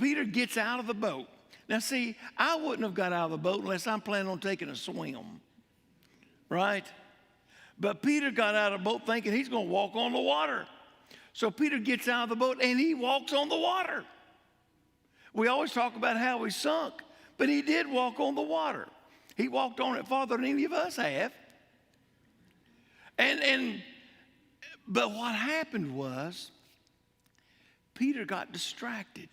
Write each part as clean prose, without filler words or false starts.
Peter gets out of the boat. Now, see, I wouldn't have got out of the boat unless I'm planning on taking a swim, right? But Peter got out of the boat thinking he's going to walk on the water. So Peter gets out of the boat and he walks on the water. We always talk about how he sunk, but he did walk on the water. He walked on it farther than any of us have. But what happened was Peter got distracted.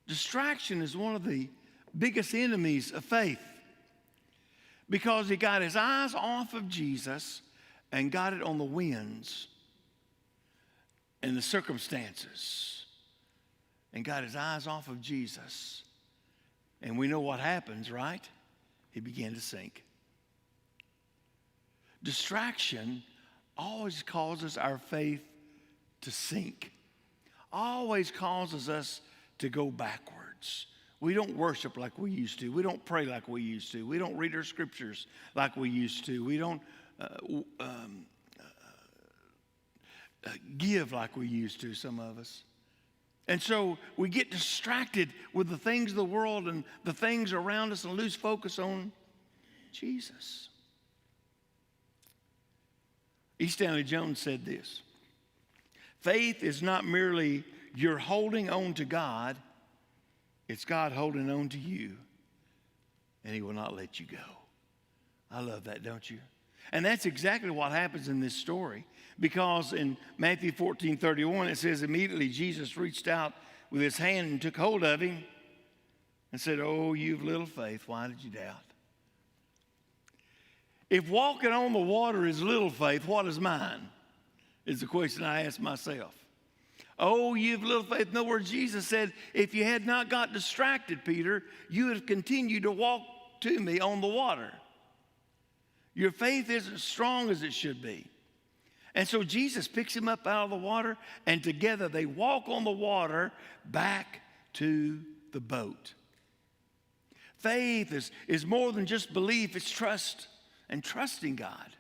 Distraction is one of the biggest enemies of faith because he got his eyes off of Jesus and got it on the winds and the circumstances and got his eyes off of Jesus. And we know what happens, right? He began to sink. Distraction always causes our faith to sink, always causes us to go backwards. We don't worship like we used to. We don't pray like we used to. We don't read our scriptures like we used to. We don't give like we used to, some of us. And so we get distracted with the things of the world and the things around us and lose focus on Jesus. E. Stanley Jones said this: faith is not merely your holding on to God, it's God holding on to you, and he will not let you go. I love that, don't you? And that's exactly what happens in this story, because in Matthew 14:31 it says, immediately Jesus reached out with his hand and took hold of him and said, oh, you've little faith, why did you doubt? If walking on the water is little faith, what is mine? Is the question I ask myself. Oh, you've little faith. In other words, Jesus said, if you had not got distracted, Peter, you would have continued to walk to me on the water. Your faith isn't as strong as it should be. And so Jesus picks him up out of the water, and together they walk on the water back to the boat. Faith is more than just belief, it's trust and trusting God.